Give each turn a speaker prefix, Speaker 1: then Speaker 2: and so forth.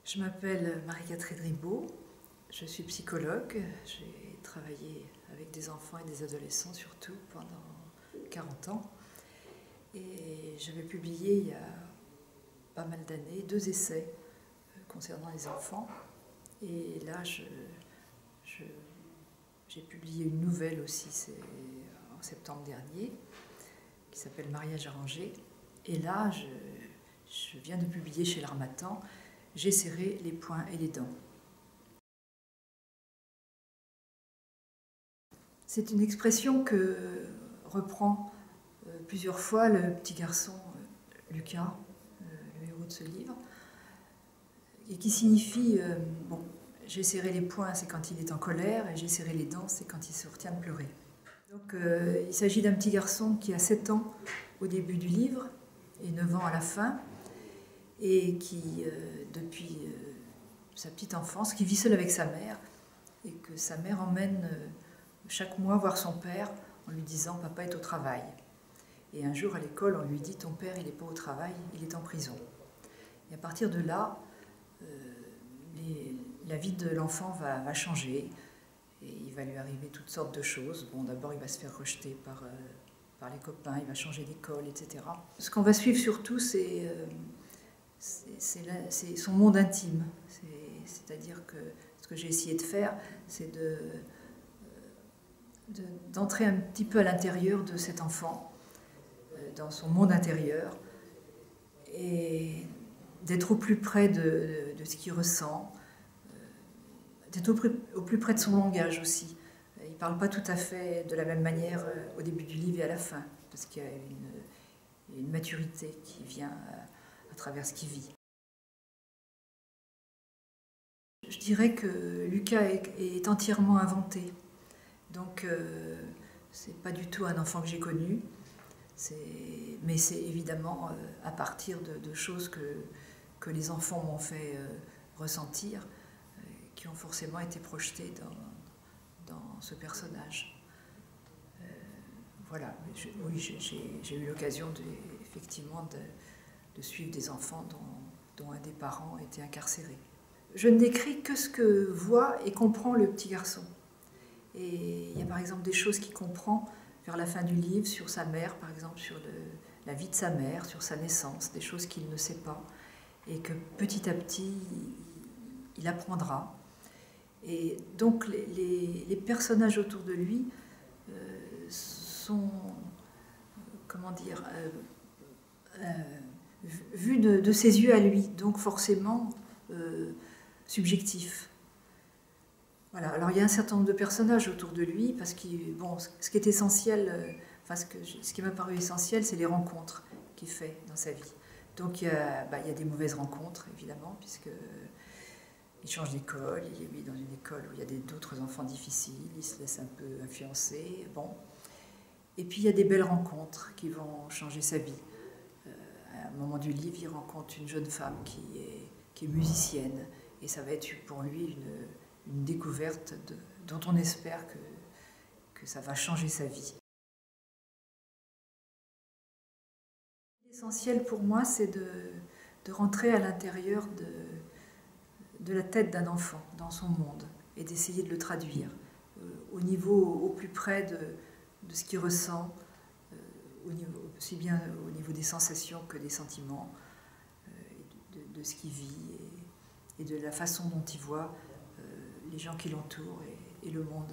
Speaker 1: Je m'appelle Marie-Catherine Ribaud, je suis psychologue, j'ai travaillé avec des enfants et des adolescents surtout pendant 40 ans et j'avais publié il y a pas mal d'années 2 essais concernant les enfants et là j'ai publié une nouvelle aussi, c'est en septembre dernier, qui s'appelle Mariage arrangé et là je viens de publier chez l'Harmattan J'ai serré les poings et les dents. C'est une expression que reprend plusieurs fois le petit garçon Lucas, le héros de ce livre, et qui signifie j'ai serré les poings, c'est quand il est en colère, et j'ai serré les dents, c'est quand il se retient de pleurer. Donc il s'agit d'un petit garçon qui a 7 ans au début du livre et 9 ans à la fin, et qui, depuis sa petite enfance, qui vit seul avec sa mère, et que sa mère emmène chaque mois voir son père en lui disant « Papa est au travail ». Et un jour à l'école, on lui dit « Ton père, il n'est pas au travail, il est en prison ». Et à partir de là, la vie de l'enfant va changer, et il va lui arriver toutes sortes de choses. Bon, d'abord, il va se faire rejeter par les copains, il va changer d'école, etc. Ce qu'on va suivre surtout, c'est son monde intime. C'est-à-dire que ce que j'ai essayé de faire, c'est d'entrer un petit peu à l'intérieur de cet enfant, dans son monde intérieur, et d'être au plus près de ce qu'il ressent, d'être au plus près de son langage aussi. Il ne parle pas tout à fait de la même manière au début du livre et à la fin, parce qu'il y a une maturité qui vient à travers ce qu'il vit. Je dirais que Lucas est entièrement inventé. Donc, c'est pas du tout un enfant que j'ai connu, mais c'est évidemment à partir de choses que les enfants m'ont fait ressentir, qui ont forcément été projetées dans ce personnage. Voilà, oui, j'ai eu l'occasion effectivement de suivre des enfants dont un des parents était incarcéré. Je ne décris que ce que voit et comprend le petit garçon. Et il y a par exemple des choses qu'il comprend vers la fin du livre sur sa mère, par exemple sur la vie de sa mère, sur sa naissance, des choses qu'il ne sait pas, et que petit à petit il apprendra. Et donc les personnages autour de lui sont, comment dire, vus de ses yeux à lui, donc forcément subjectifs. Voilà. Alors il y a un certain nombre de personnages autour de lui, parce que bon, ce qui est essentiel, ce qui m'a paru essentiel, c'est les rencontres qu'il fait dans sa vie. Donc il y a des mauvaises rencontres, évidemment, puisqu'il change d'école, il est mis dans une école où il y a d'autres enfants difficiles, il se laisse un peu influencer, bon. Et puis il y a des belles rencontres qui vont changer sa vie. À un moment du livre, il rencontre une jeune femme qui est musicienne, et ça va être pour lui une découverte dont on espère que ça va changer sa vie. L'essentiel pour moi, c'est de rentrer à l'intérieur de la tête d'un enfant, dans son monde, et d'essayer de le traduire au plus près de ce qu'il ressent, aussi bien au niveau des sensations que des sentiments, de ce qu'il vit et de la façon dont il voit les gens qui l'entourent et le monde.